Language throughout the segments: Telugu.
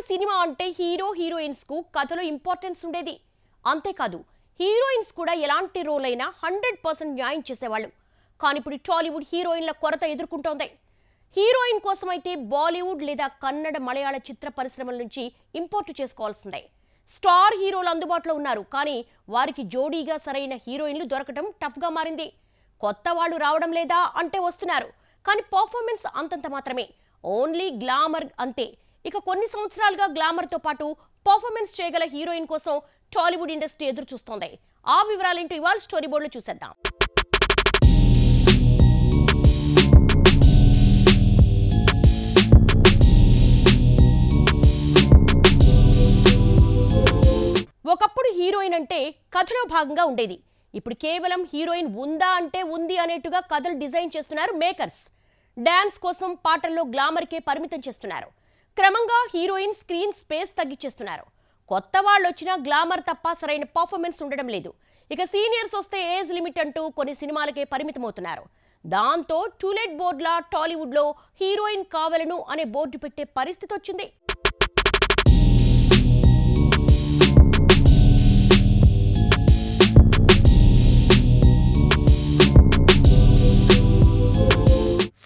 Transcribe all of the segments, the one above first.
సినిమా అంటే హీరో హీరోయిన్స్ కు కథలో ఇంపార్టెన్స్ ఉండేది. అంతేకాదు హీరోయిన్స్ కూడా ఎలాంటి రోల్ అయినా 100% న్యాయం చేసేవాళ్ళు. కానీ ఇప్పుడు టాలీవుడ్ హీరోయిన్ల కొరత ఎదుర్కొంటోంది. హీరోయిన్ కోసమైతే బాలీవుడ్ లేదా కన్నడ మలయాళ చిత్ర పరిశ్రమల నుంచి ఇంపోర్ట్ చేసుకోవాల్సిందే. స్టార్ హీరోలు అందుబాటులో ఉన్నారు, కానీ వారికి జోడీగా సరైన హీరోయిన్లు దొరకటం టఫ్గా మారింది. కొత్త వాళ్ళు రావడం లేదా అంటే వస్తున్నారు, కానీ పర్ఫార్మెన్స్ అంతంత మాత్రమే. ఓన్లీ గ్లామర్ అంతే. ఇక కొన్ని సంవత్సరాలుగా గ్లామర్తో పాటు పర్ఫార్మెన్స్ చేయగల హీరోయిన్ కోసం టాలీవుడ్ ఇండస్ట్రీ ఎదురు చూస్తోంది. ఆ వివరాలేంటో ఇవాళ స్టోరీ బోర్డులో చూసేద్దాం. ఒకప్పుడు హీరోయిన్ అంటే కథలో భాగంగా ఉండేది. ఇప్పుడు కేవలం హీరోయిన్ ఉందా అంటే ఉంది అనేట్టుగా కథలు డిజైన్ చేస్తున్నారు మేకర్స్. డాన్స్ కోసం పాటల్లో గ్లామర్కే పరిమితం చేస్తున్నారు. క్రమంగా హీరోయిన్ స్క్రీన్ స్పేస్ తగ్గించేస్తున్నారు. కొత్త వాళ్ళు వచ్చినా గ్లామర్ తప్ప సరైన పర్ఫార్మెన్స్ ఉండడం లేదు. ఇక సీనియర్స్ వస్తే ఏజ్ లిమిట్ అంటూ కొన్ని సినిమాలకే పరిమితమవుతున్నారు. దాంతో టూలెట్ బోర్డులా టాలీవుడ్లో హీరోయిన్ కావలను అనే బోర్డు పెట్టే పరిస్థితి వచ్చింది.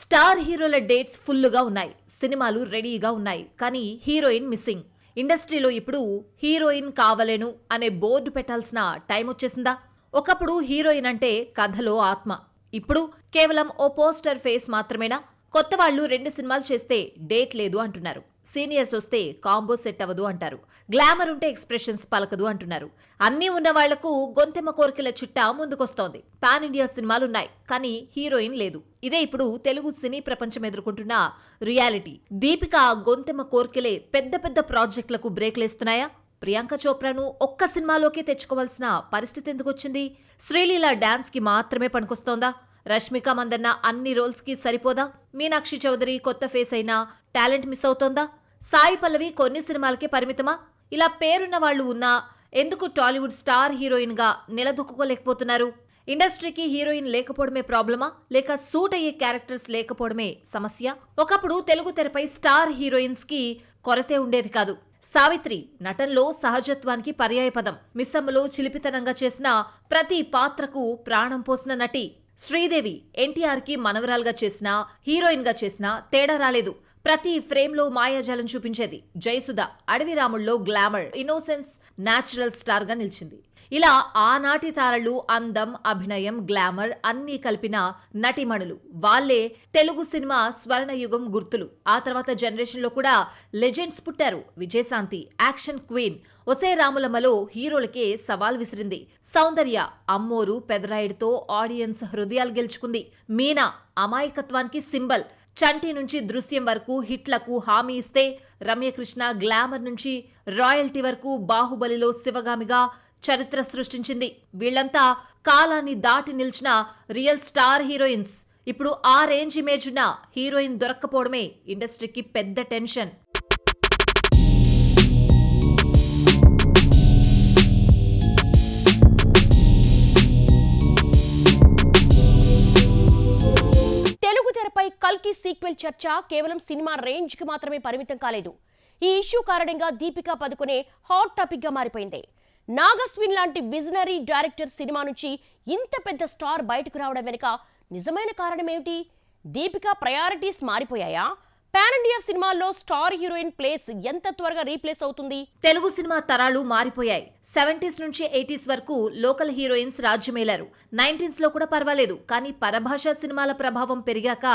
స్టార్ హీరోల డేట్స్ ఫుల్లుగా ఉన్నాయి, సినిమాలు రెడీగా ఉన్నాయి, కానీ హీరోయిన్ మిస్సింగ్. ఇండస్ట్రీలో ఇప్పుడు హీరోయిన్ కావలేను అనే బోర్డు పెట్టాల్సిన టైం వచ్చేసిందా? ఒకప్పుడు హీరోయిన్ అంటే కథలో ఆత్మ, ఇప్పుడు కేవలం ఓ పోస్టర్ ఫేస్ మాత్రమేనా? కొత్త వాళ్ళు 2 సినిమాలు చేస్తే డేట్ లేదు అంటున్నారు. సీనియర్స్ వస్తే కాంబో సెట్ అవ్వదు అంటారు. గ్లామర్ ఉంటే ఎక్స్ప్రెషన్స్ పలకదు అంటున్నారు. అన్నీ ఉన్న వాళ్లకు గొంతెమ్మ కోరికల చిట్టా ముందుకొస్తోంది. పాన్ ఇండియా సినిమాలున్నాయి, కానీ హీరోయిన్ లేదు. ఇదే ఇప్పుడు తెలుగు సినీ ప్రపంచం ఎదుర్కొంటున్న రియాలిటీ. దీపిక గొంతెమ్మ కోరికలే పెద్ద పెద్ద ప్రాజెక్టులకు బ్రేక్లేస్తున్నాయా? ప్రియాంక చోప్రాను ఒక్క సినిమాలోకే తెచ్చుకోవాల్సిన పరిస్థితి ఎందుకొచ్చింది? శ్రీలీల డాన్స్ కి మాత్రమే పనికొస్తోందా? రష్మిక మందన్న అన్ని రోల్స్ కి సరిపోదా? మీనాక్షి చౌదరి కొత్త ఫేస్ అయినా టాలెంట్ మిస్ అవుతోందా? సాయి పల్లవి కొన్ని సినిమాలకే పరిమితమా? ఇలా పేరున్న వాళ్లు ఉన్నా ఎందుకు టాలీవుడ్ స్టార్ హీరోయిన్ గా నిలదొక్కుకోలేకపోతున్నారు? ఇండస్ట్రీకి హీరోయిన్ లేకపోవడమే ప్రాబ్లమా, లేక సూట్ అయ్యే క్యారెక్టర్స్ లేకపోవడమే సమస్య? ఒకప్పుడు తెలుగు తెరపై స్టార్ హీరోయిన్స్ కి కొరతే ఉండేది కాదు. సావిత్రి నటనలో సహజత్వానికి పర్యాయపదం. మిస్సమ్మలో చిలిపితనంగా చేసిన ప్రతి పాత్రకు ప్రాణం పోసిన నటి. శ్రీదేవి ఎన్టీఆర్ కి మనవరాలుగా చేసినా, హీరోయిన్ గా చేసినా తేడా రాలేదు. ప్రతి ఫ్రేమ్ లో మాయాజాలం చూపించేది. జయసుధ అడవి రాముల్లో గ్లామర్, ఇన్నోసెన్స్, న్యాచురల్ స్టార్ గా నిలిచింది. ఇలా ఆనాటి తారలు అందం, అభినయం, గ్లామర్ అన్నీ కలిపిన నటిమణులు. వాళ్లే తెలుగు సినిమా స్వర్ణయుగం గుర్తులు. ఆ తర్వాత జనరేషన్ లో కూడా లెజెండ్స్ పుట్టారు. Vijayashanti action queen. ఒసే రాములమ్మలో హీరోలకే సవాల్ విసిరింది. సౌందర్య అమ్మోరు, పెదరాయుడుతో ఆడియన్స్ హృదయాలు గెలుచుకుంది. మీనా అమాయకత్వానికి సింబల్. చంటి నుంచి దృశ్యం వరకు హిట్లకు హామీ ఇస్తే, రమ్యకృష్ణ గ్లామర్ నుంచి రాయల్టీ వరకు బాహుబలిలో శివగామిగా చరిత్ర సృష్టించింది. వీళ్లంతా కాలాన్ని దాటి నిలిచిన రియల్ స్టార్ హీరోయిన్స్. ఇప్పుడు ఆ రేంజ్ ఇమేజ్ ఉన్న హీరోయిన్ దొరక్కపోవడమే ఇండస్ట్రీకి పెద్ద టెన్షన్. తెలుగు తెరపై కల్కి సీక్వెల్ చర్చ కేవలం సినిమా రేంజ్ కి మాత్రమే పరిమితం కాలేదు. ఈ ఇష్యూ కారణంగా దీపికా పదుకొనే హాట్ టాపిక్ గా మారిపోయింది. నాగస్విన్ లాంటి విజనరీ డైరెక్టర్ సినిమా నుంచి ఇంత పెద్ద స్టార్ బయటకు రావడం వెనుక నిజమైన కారణం ఏమిటి? దీపికా ప్రయారిటీస్ మారిపోయాయా? పాన్ ఇండియా సినిమాల్లో స్టార్ హీరోయిన్ ప్లేస్ ఎంత త్వరగా రీప్లేస్ అవుతుంది? తెలుగు సినిమా తరాలు మారిపోయాయి. 70s నుంచి 80s వరకు లోకల్ హీరోయిన్స్ రాజ్యమేలారు. 90s లో కూడా పర్వాలేదు, కానీ పరభాషా సినిమాల ప్రభావం పెరిగాక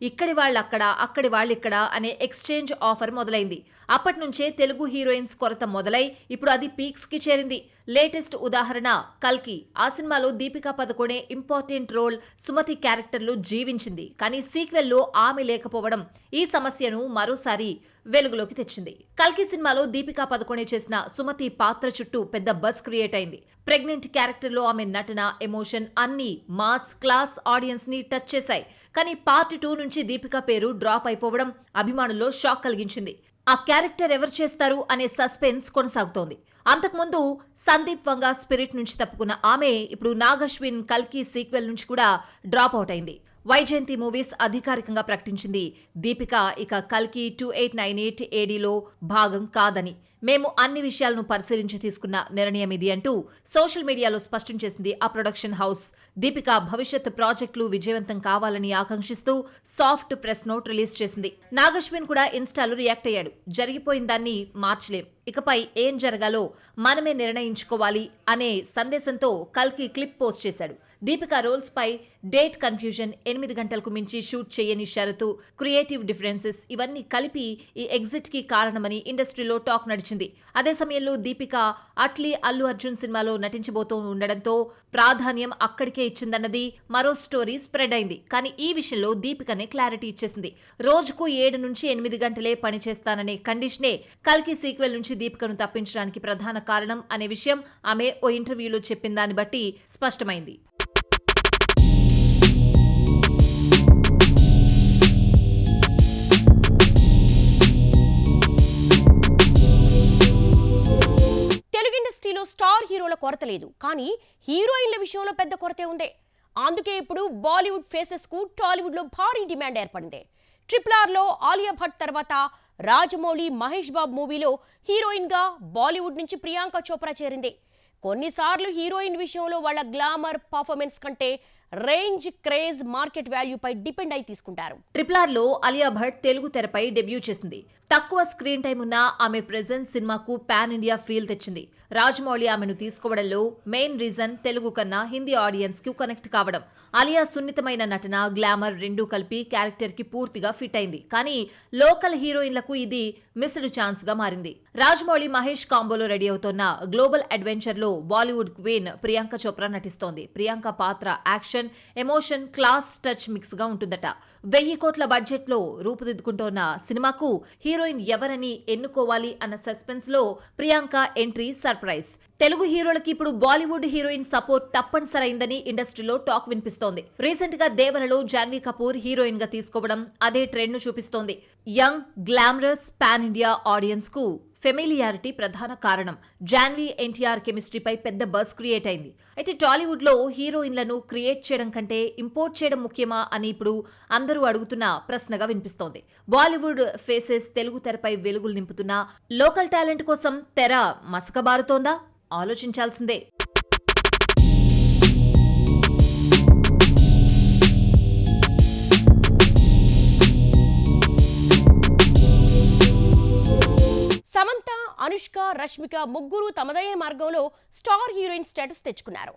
ఇక్కడి వాళ్ళక్కడ, అక్కడి వాళ్ళిక్కడ అనే ఎక్స్చేంజ్ ఆఫర్ మొదలైంది. అప్పటి నుంచే తెలుగు హీరోయిన్స్ కొరత మొదలై ఇప్పుడు అది పీక్స్ కి చేరింది. లేటెస్ట్ ఉదాహరణ కల్కి. ఆ సినిమాలో దీపికా పదుకొనే ఇంపార్టెంట్ రోల్, సుమతి క్యారెక్టర్లు జీవించింది. కానీ సీక్వెల్లో ఆమె లేకపోవడం ఈ సమస్యను మరోసారి వెలుగులోకి తెచ్చింది. కల్కి సినిమాలో దీపికా పదుకొనే చేసిన సుమతి పాత్ర చుట్టూ పెద్ద బజ్ క్రియేట్ అయింది. ప్రెగ్నెంట్ క్యారెక్టర్లో ఆమె నటన, ఎమోషన్ అన్నీ మాస్ క్లాస్ ఆడియన్స్ ని టచ్ చేశాయి. కానీ పార్ట్ 2 నుంచి దీపికా పేరు డ్రాప్ అయిపోవడం అభిమానుల్లో షాక్ కలిగించింది. ఆ క్యారెక్టర్ ఎవరు చేస్తారు అనే సస్పెన్స్ కొనసాగుతోంది. అంతకుముందు సందీప్ వంగ స్పిరిట్ నుంచి తప్పుకున్న ఆమె ఇప్పుడు నాగశ్విన్ కల్కి సీక్వెల్ నుంచి కూడా డ్రాప్ అవుట్ అయింది. వైజయంతి మూవీస్ అధికారికంగా ప్రకటించింది దీపిక ఇక కల్కి 2898 ఏడీలో భాగం కాదని. మేము అన్ని విషయాలను పరిశీలించి తీసుకున్న నిర్ణయం ఇది అంటూ సోషల్ మీడియాలో స్పష్టం చేసింది ఆ ప్రొడక్షన్ హౌస్. దీపిక భవిష్యత్ ప్రాజెక్టులు విజయవంతం కావాలని ఆకాంక్షిస్తూ సాఫ్ట్ ప్రెస్ నోట్ రిలీజ్ చేసింది. నాగశ్విన్ కూడా ఇన్స్టాలో రియాక్ట్ అయ్యాడు. జరిగిపోయిన దాన్ని మార్చలేం, ఇకపై ఏం జరగాలో మనమే నిర్ణయించుకోవాలి అనే సందేశంతో కల్కి క్లిప్ పోస్ట్ చేశాడు. దీపిక రోల్స్ పై డేట్ కన్ఫ్యూజన్, 8 గంటలకు మించి షూట్ చేయని షరతు, క్రియేటివ్ డిఫరెన్సెస్ ఇవన్నీ కలిపి ఈ ఎగ్జిట్ కి కారణమని ఇండస్ట్రీలో టాక్ నడిచింది. అదే సమయంలో దీపిక అట్లీ అల్లు అర్జున్ సినిమాలో నటించబోతూ ఉండడంతో ప్రాధాన్యం అక్కడికే ఇచ్చిందన్నది మరో స్టోరీ స్ప్రెడ్ అయింది. కానీ ఈ విషయంలో దీపికనే క్లారిటీ ఇచ్చేసింది. రోజుకు 7 నుంచి 8 గంటలే పనిచేస్తాననే కండిషనే కల్కి సీక్వెల్ నుంచి దీపికను తప్పించడానికి ప్రధాన కారణం అనే విషయం ఆమె ఓ ఇంటర్వ్యూలో చెప్పిన దాన్ని బట్టి స్పష్టమైంది. ఇండస్ట్రీలో స్టార్ హీరోల కొరత లేదు, కానీ హీరోయిన్ల విషయంలో పెద్ద కొరతే ఉంది. అందుకే ఇప్పుడు బాలీవుడ్ ఫేసెస్ కు టాలీవుడ్ లో భారీ డిమాండ్ ఏర్పడింది. RRR లో ఆలియా భట్ తర్వాత రాజమౌళి, మహేష్ బాబు మూవీలో హీరోయిన్ గా బాలీవుడ్ నుంచి ప్రియాంక చోప్రా చేరింది. కొన్నిసార్లు హీరోయిన్ విషయంలో వాళ్ళ గ్లామర్, పర్ఫార్మెన్స్ కంటే రేంజ్, క్రేజ్, మార్కెట్ వాల్యూపై డిపెండ్ అయి తీసుకుంటారు. RRR లో ఆలియా భట్ తెలుగు తెరపై డెబ్యూ చేసింది. తక్కువ స్క్రీన్ టైం ఉన్న ఆమె ప్రెజెన్స్ సినిమాకు పాన్ ఇండియా ఫీల్ తెచ్చింది. రాజమౌళి ఆమెను తీసుకోవడంలో మెయిన్ రీజన్ తెలుగు కన్నా హిందీ ఆడియన్స్ కు కనెక్ట్ కావడం. ఆలియా సున్నితమైన నటన, గ్లామర్ రెండూ కలిపి క్యారెక్టర్ కి పూర్తిగా ఫిట్ అయింది. కానీ లోకల్ హీరోయిన్లకు ఇది మిస్డ్ ఛాన్స్ గా మారింది. రాజమౌళి, మహేష్ కాంబోలో రెడీ అవుతోన్న గ్లోబల్ అడ్వెంచర్ లో బాలీవుడ్ క్వీన్ ప్రియాంక చోప్రా నటిస్తోంది. ప్రియాంక పాత్ర action, emotion, class touch mix గా ఉంటుందట. 1000 కోట్ల బడ్జెట్ లో రూపుదిద్దుకుంటోన్న సినిమాకు హీరోయిన్ ఎవరని ఎన్నుకోవాలి అన్న సస్పెన్స్ లో ప్రియాంక ఎంట్రీ సర్ప్రైజ్. తెలుగు హీరోలకి ఇప్పుడు బాలీవుడ్ హీరోయిన్ సపోర్ట్ తప్పనిసరైందని ఇండస్ట్రీలో టాక్ వినిపిస్తోంది. రీసెంట్ గా దేవరలో జాన్వీ కపూర్ హీరోయిన్ గా తీసుకోవడం అదే ట్రెండ్ ను చూపిస్తోంది. Young, glamorous pan India audience కు ఫెమిలియారిటీ ప్రధాన కారణం. జాన్వీ, ఎన్టీఆర్ కెమిస్ట్రీపై పెద్ద బజ్ క్రియేట్ అయింది. అయితే టాలీవుడ్ లో హీరోయిన్లను క్రియేట్ చేయడం కంటే ఇంపోర్ట్ చేయడం ముఖ్యమా అని ఇప్పుడు అందరూ అడుగుతున్న ప్రశ్నగా వినిపిస్తోంది. బాలీవుడ్ ఫేసెస్ తెలుగు తెరపై వెలుగులు నింపుతున్న లోకల్ టాలెంట్ కోసం తెర మసకబారుతోందా? ఆలోచించాల్సిందే. సమంత, అనుష్క, రష్మిక ముగ్గురు తమదైన మార్గంలో స్టార్ హీరోయిన్ స్టేటస్ తెచ్చుకున్నారు.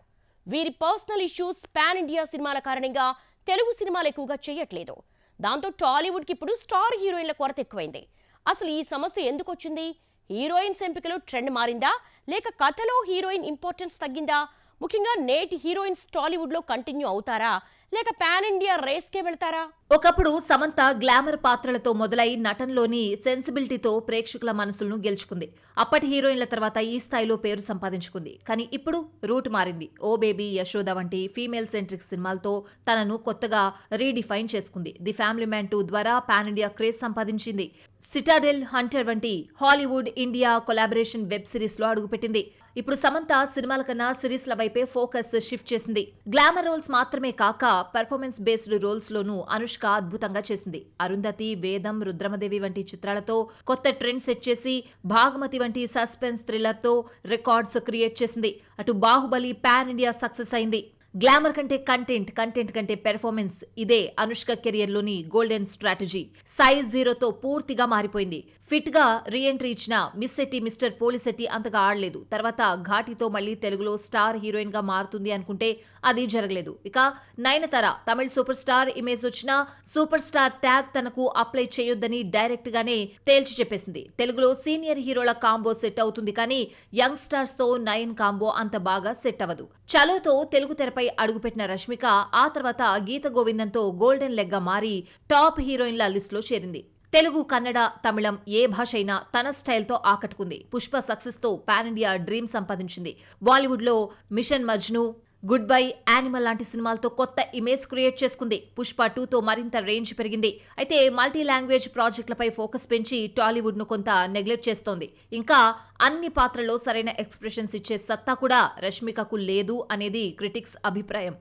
వీరి పర్సనల్ ఇష్యూస్ పాన్ ఇండియా సినిమాల కారణంగా తెలుగు సినిమాలు ఎక్కువగా చేయట్లేదు. దాంతో టాలీవుడ్కి ఇప్పుడు స్టార్ హీరోయిన్ల కొరత ఎక్కువైంది. అసలు ఈ సమస్య ఎందుకు వచ్చింది? హీరోయిన్స్ ఎంపికలో ట్రెండ్ మారిందా, లేక కథలో హీరోయిన్ ఇంపార్టెన్స్ తగ్గిందా? ముఖ్యంగా నేటి హీరోయిన్స్ టాలీవుడ్ లో కంటిన్యూ అవుతారా, లేక పాన్ ఇండియా రేస్కే వెళ్తారా? ఒకప్పుడు సమంత గ్లామర్ పాత్రలతో మొదలై నటనలోని సెన్సిబిలిటీతో ప్రేక్షకుల మనసులను గెలుచుకుంది. అప్పటి హీరోయిన్ల తర్వాత ఈ స్థాయిలో పేరు సంపాదించుకుంది. కానీ ఇప్పుడు రూట్ మారింది. ఓ బేబీ, యశోద వంటి ఫీమేల్ సెంట్రిక్ సినిమాలతో తనను కొత్తగా రీడిఫైన్ చేసుకుంది. ది ఫ్యామిలీ మ్యాన్ 2 ద్వారా పాన్ ఇండియా క్రేజ్ సంపాదించింది. సిటాడెల్, హంటర్ వంటి Hollywood, India collaboration web series లో అడుగుపెట్టింది. ఇప్పుడు సమంత సినిమాల కన్నా సిరీస్ల వైపే ఫోకస్ షిఫ్ట్ చేసింది. గ్లామర్ రోల్స్ మాత్రమే కాక పర్ఫార్మెన్స్ బేస్డ్ రోల్స్ లోనూ అనుష్క అద్భుతంగా చేసింది. అరుంధతి, వేదం, రుద్రమదేవి వంటి చిత్రాలతో కొత్త ట్రెండ్ సెట్ చేసి భాగమతి వంటి సస్పెన్స్ థ్రిల్లర్ తో రికార్డ్స్ క్రియేట్ చేసింది. అటు బాహుబలి పాన్ ఇండియా సక్సెస్ అయింది. గ్లామర్ కంటే కంటెంట్, కంటెంట్ కంటే పెర్ఫార్మెన్స్, ఇదే అనుష్క కెరియర్ లోని గోల్డెన్ స్ట్రాటజీ. సైజ్ 0తో పూర్తిగా మారిపోయింది. ఫిట్ గా రీఎంట్రీ ఇచ్చిన మిస్ శెట్టి, మిస్టర్ పోలిశెట్టి అంతగా ఆడలేదు. తర్వాత ఘాటితో మళ్లీ తెలుగులో స్టార్ హీరోయిన్ గా మారుతుంది అనుకుంటే అది జరగలేదు. ఇక నయనతార తమిళ సూపర్ స్టార్ ఇమేజ్ వచ్చినా సూపర్ స్టార్ ట్యాగ్ తనకు అప్లై చేయొద్దని డైరెక్ట్ గానే తేల్చి చెప్పేసింది. తెలుగులో సీనియర్ హీరోల కాంబో సెట్ అవుతుంది, కానీ యంగ్ స్టార్స్ తో నయన్ కాంబో అంత బాగా సెట్ అవ్వదు. చలోతో తెలుగు తెరపై అడుగుపెట్టిన రష్మిక ఆ తర్వాత గీత గోవిందంతో గోల్డెన్ లెగ్ గా మారి టాప్ హీరోయిన్ల లిస్ట్ లో చేరింది. తెలుగు, కన్నడ, తమిళం ఏ భాష అయినా తన స్టైల్తో ఆకట్టుకుంది. పుష్ప సక్సెస్ తో పాన్ ఇండియా డ్రీమ్ సంపాదించింది. బాలీవుడ్ లో మిషన్ మజ్ను, గుడ్ బై, యానిమల్ లాంటి సినిమాలతో కొత్త ఇమేజ్ క్రియేట్ చేసుకుంది. పుష్ప 2తో మరింత రేంజ్ పెరిగింది. అయితే మల్టీ లాంగ్వేజ్ ప్రాజెక్టులపై ఫోకస్ పెంచి టాలీవుడ్ ను కొంత నెగ్లెక్ట్ చేస్తోంది. ఇంకా అన్ని పాత్రల్లో సరైన ఎక్స్ప్రెషన్స్ ఇచ్చే సత్తా కూడా రష్మికకు లేదు అనేది క్రిటిక్స్ అభిప్రాయం.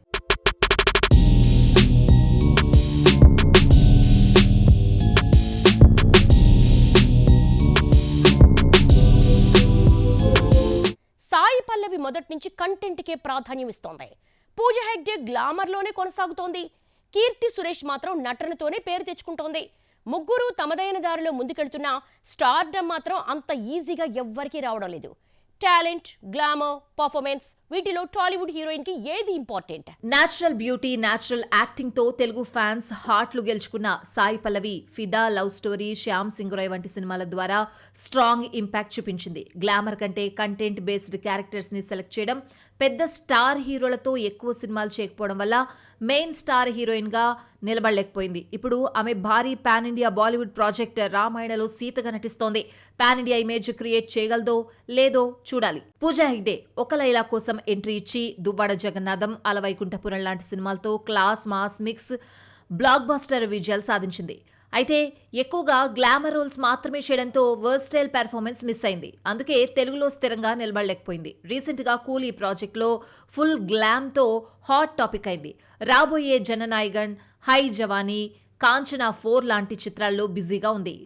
మొదటి నుంచి కంటెంట్కే ప్రాధాన్యం ఇస్తోంది. పూజ హెగ్డే గ్లామర్లోనే కొనసాగుతోంది. కీర్తి సురేష్ మాత్రం నటనతోనే పేరు తెచ్చుకుంటోంది. ముగ్గురు తమదైన దారిలో ముందుకెళ్తున్నా స్టార్డమ్ మాత్రం అంత ఈజీగా ఎవ్వరికీ రావడం లేదు. టాలెంట్, గ్లామర్, పర్ఫార్మెన్స్ వీటిలో టాలీవుడ్ హీరోయిన్ కి ఏది important? Natural beauty, natural acting తో తెలుగు ఫ్యాన్స్ హార్ట్లు గెలుచుకున్న సాయి పల్లవి ఫిదా, లవ్ స్టోరీ, శ్యామ్ సింగ్ రాయ్ వంటి సినిమాల ద్వారా స్ట్రాంగ్ ఇంపాక్ట్ చూపించింది. గ్లామర్ కంటే కంటెంట్ బేస్డ్ క్యారెక్టర్స్ ని సెలెక్ట్ చేయడం, పెద్ద స్టార్ హీరోలతో ఎక్కువ సినిమాలు చేయకపోవడం వల్ల మెయిన్ స్టార్ హీరోయిన్ గా నిలబడలేకపోయింది. ఇప్పుడు ఆమె భారీ పాన్ ఇండియా బాలీవుడ్ ప్రాజెక్ట్ రామాయణలో సీతగా నటిస్తోంది. పాన్ ఇండియా ఇమేజ్ క్రియేట్ చేయగలదో లేదో చూడాలి. పూజా హెగ్డే ఒక లైలా కోసం ఎంట్రీ ఇచ్చి దువ్వాడ జగన్నాథం, అలవైకుంఠపురం లాంటి సినిమాలతో class mass mix block buster విజయాలు సాధించింది. అయితే ఎక్కువగా గ్లామర్ రోల్స్ మాత్రమే చేయడంతో వర్స్టైల్ పెర్ఫార్మెన్స్ మిస్ అయింది. అందుకే తెలుగులో స్థిరంగా నిలబడలేకపోయింది. రీసెంట్ గా కూలీ ప్రాజెక్ట్ లో ఫుల్ గ్లామ్ తో హాట్ టాపిక్ అయింది. రాబోయే జననాయగన్, హై జవానీ, కాంచనా 4 లాంటి చిత్రాల్లో బిజీగా ఉంది.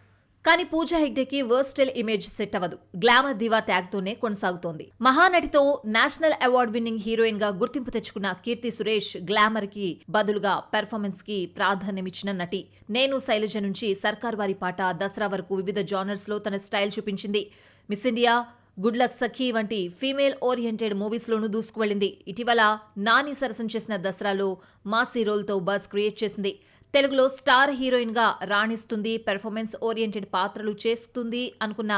కానీ పూజా హెగ్డేకి వర్స్టైల్ ఇమేజ్ సెట్ అవ్వదు. గ్లామర్ దివా ట్యాగ్ తోనే కొనసాగుతోంది. మహానటితో నేషనల్ అవార్డు విన్నింగ్ హీరోయిన్ గా గుర్తింపు తెచ్చుకున్న కీర్తి సురేష్ గ్లామర్ కి బదులుగా పెర్ఫార్మెన్స్ కి ప్రాధాన్యమిచ్చిన నటి. నేను శైలజ నుంచి సర్కార్ వారి పాట, దసరా వరకు వివిధ జానర్స్ లో తన స్టైల్ చూపించింది. మిస్ ఇండియా, గుడ్ లక్ సఖీ వంటి ఫీమేల్ ఓరియంటెడ్ మూవీస్ లోనూ దూసుకువెళ్లింది. ఇటీవల నాని సరసన చేసిన దసరాలో మాసీ రోల్ తో బజ్ క్రియేట్ చేసింది. తెలుగులో స్టార్ హీరోయిన్ గా రాణిస్తుంది, పెర్ఫార్మెన్స్ ఓరియంటెడ్ పాత్రలు చేస్తుంది అనుకున్న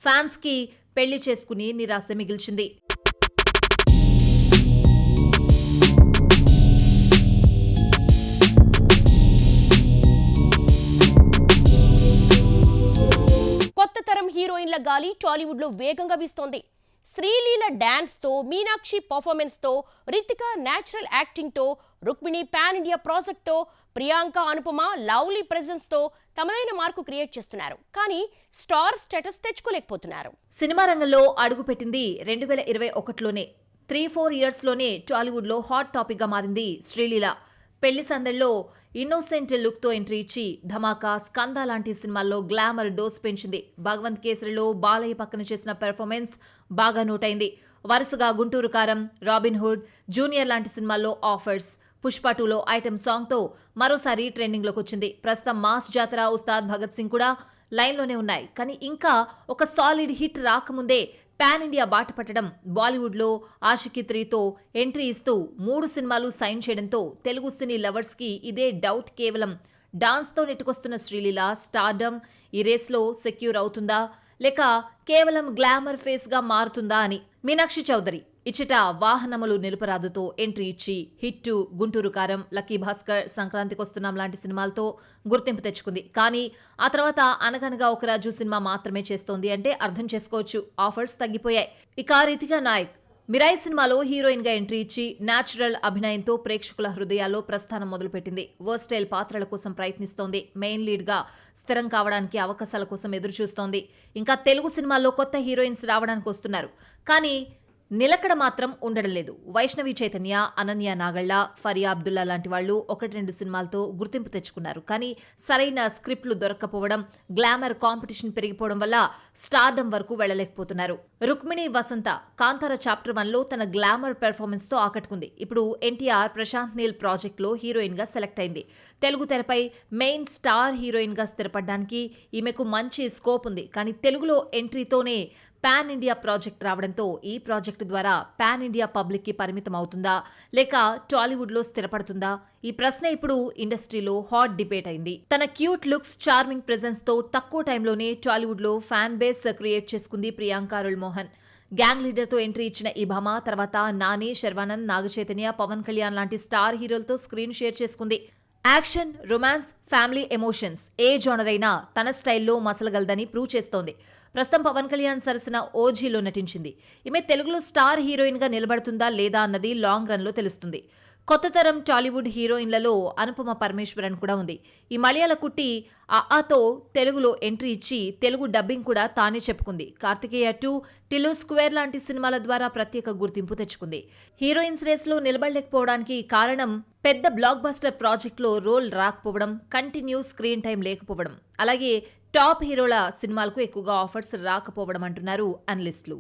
ఫ్యాన్స్ కి పెళ్లి చేసుకుని నిరాశ మిగిల్చింది. కొత్త తరం హీరోయిన్ల గాలి టాలీవుడ్ లో వేగంగా వీస్తోంది. శ్రీలీల డాన్స్ తో, మీనాక్షి పర్ఫార్మెన్స్ తో, రితిక నేచురల్ యాక్టింగ్ తో, రుక్మిణి పాన్ ఇండియా ప్రాజెక్ట్ తో, ప్రియాంక, అనుపమ లవ్లీ ప్రెజెన్స్ తో తమదైన మార్కు క్రియేట్ చేస్తున్నారు. కానీ స్టార్ స్టేటస్ తెచ్చుకోలేకపోతున్నారు. సినిమా రంగంలో అడుగుపెట్టింది 2021లోనే. 3-4 ఇయర్స్ లోనే టాలీవుడ్ లో హాట్ టాపిక్ గా మారింది శ్రీలీల. పెళ్లి సందడిలో ఇన్నోసెంట్ లుక్ తో ఎంట్రీ ఇచ్చి ధమాకా, స్కంద లాంటి సినిమాల్లో గ్లామర్ డోస్ పెంచింది. భగవంత్ కేసరిలో బాలయ్య పక్కన చేసిన పెర్ఫార్మెన్స్ బాగా నోటైంది. వరుసగా గుంటూరు కారం, రాబిన్ హుడ్, జూనియర్ లాంటి సినిమాల్లో ఆఫర్స్, పుష్ప 2లో ఐటెం సాంగ్ తో మరోసారి ట్రెండింగ్ లోకి వచ్చింది. ప్రస్తుతం మాస్ జాతర, ఉస్తాద్ భగత్ సింగ్ కూడా లైన్లోనే ఉన్నాయి. కానీ ఇంకా ఒక సాలిడ్ హిట్ రాకముందే పాన్ ఇండియా బాట పట్టడం, బాలీవుడ్ లో ఆషికీ 3తో ఎంట్రీ ఇస్తూ 3 సినిమాలు సైన్ చేయడంతో తెలుగు సినీ లవర్స్ కి ఇదే డౌట్. కేవలం డాన్స్ తో నెట్టుకొస్తున్న శ్రీలీల స్టార్డమ్ ఈ రేస్ లో సెక్యూర్ అవుతుందా, లేక కేవలం గ్లామర్ ఫేస్ గా మారుతుందా అని. మీనాక్షి చౌదరి ఇచ్చట వాహనములు నిలుపరాదుతో ఎంట్రీ ఇచ్చి హిట్ గుంటూరు కారం, లక్కీ భాస్కర్, సంక్రాంతికొస్తున్నాం లాంటి సినిమాలతో గుర్తింపు తెచ్చుకుంది. కానీ ఆ తర్వాత అనగనగా ఒక రాజు సినిమా మాత్రమే చేస్తోంది అంటే అర్థం చేసుకోవచ్చు. ఆఫర్స్ తగ్గిపోయాయి. ఇక రితిక నాయక్ మిరాయి సినిమాలో హీరోయిన్ గా ఎంట్రీ ఇచ్చి నేచురల్ అభినయంతో ప్రేక్షకుల హృదయాల్లో ప్రస్థానం మొదలుపెట్టింది. వర్స్టైల్ పాత్రల కోసం ప్రయత్నిస్తోంది. మెయిన్ లీడ్ గా స్థిరం కావడానికి అవకాశాల కోసం ఎదురు చూస్తోంది. ఇంకా తెలుగు సినిమాల్లో కొత్త హీరోయిన్స్ రావడానికి వస్తున్నారు. కానీ నిలకడ మాత్రం ఉండడం లేదు. వైష్ణవి చైతన్య, అనన్య నాగళ్ళ, ఫరియా అబ్దుల్లా లాంటి వాళ్ళు 1-2 సినిమాలతో గుర్తింపు తెచ్చుకున్నారు. కానీ సరైన స్క్రిప్ట్లు దొరక్కపోవడం, గ్లామర్ కాంపిటీషన్ పెరిగిపోవడం వల్ల స్టార్డమ్ వరకు వెళ్లలేకపోతున్నారు. రుక్మిణి వసంత కాంతార చాప్టర్ 1లో తన గ్లామర్ పెర్ఫార్మెన్స్ తో ఆకట్టుకుంది. ఇప్పుడు ఎన్టీఆర్ ప్రశాంత్ నీల్ ప్రాజెక్ట్ లో హీరోయిన్ గా సెలెక్ట్ అయింది. తెలుగు తెరపై మెయిన్ స్టార్ హీరోయిన్ గా స్థిరపడడానికి ఈమెకు మంచి స్కోప్ ఉంది. కానీ తెలుగులో ఎంట్రీతోనే పాన్ ఇండియా ప్రాజెక్ట్ రావడంతో ఈ ప్రాజెక్టు ద్వారా పాన్ ఇండియా పబ్లిక్ కి పరిమితం అవుతుందా, లేక టాలీవుడ్ లో స్థిరపడుతుందా? ఈ ప్రశ్న ఇప్పుడు ఇండస్ట్రీలో హాట్ డిబేట్ అయింది. తన క్యూట్ లుక్స్, చార్మింగ్ ప్రెజెన్స్ తో తక్కువ టైంలోనే టాలీవుడ్ లో ఫ్యాన్ బేస్ క్రియేట్ చేసుకుంది ప్రియాంక అరుళ్ మోహన్. గ్యాంగ్ లీడర్ తో ఎంట్రీ ఇచ్చిన ఈ భామ తర్వాత నాని, శర్వానంద్, నాగచైతన్య, పవన్ కళ్యాణ్ లాంటి స్టార్ హీరోలతో స్క్రీన్ షేర్ చేసుకుంది. యాక్షన్, రొమాన్స్, ఫ్యామిలీ ఎమోషన్స్ ఏ జానర్ అయినా తన స్టైల్లో మసలగలదని ప్రూవ్ చేస్తోంది. ప్రస్తుతం పవన్ కళ్యాణ్ సరసన ఓజీలో నటించింది. ఈమె తెలుగులో స్టార్ హీరోయిన్ గా నిలబడుతుందా లేదా అన్నది లాంగ్ రన్ లో తెలుస్తుంది. కొత్త తరం టాలీవుడ్ హీరోయిన్లలో అనుపమ పరమేశ్వరన్ కూడా ఉంది. ఈ మలయాళ కుట్టి ఆతో తెలుగులో ఎంట్రీ ఇచ్చి తెలుగు డబ్బింగ్ కూడా తానే చెప్పుకుంది. కార్తికేయ 2, టిల్లు స్క్వేర్ లాంటి సినిమాల ద్వారా ప్రత్యేక గుర్తింపు తెచ్చుకుంది. హీరోయిన్స్ రేస్ లో నిలబడలేకపోవడానికి కారణం పెద్ద బ్లాక్ బస్టర్ ప్రాజెక్ట్ లో రోల్ రాకపోవడం, కంటిన్యూ స్క్రీన్ టైం లేకపోవడం, అలాగే టాప్ హీరోల సినిమాలకు ఎక్కువగా ఆఫర్స్ రాకపోవడం అంటున్నారు అనలిస్టులు.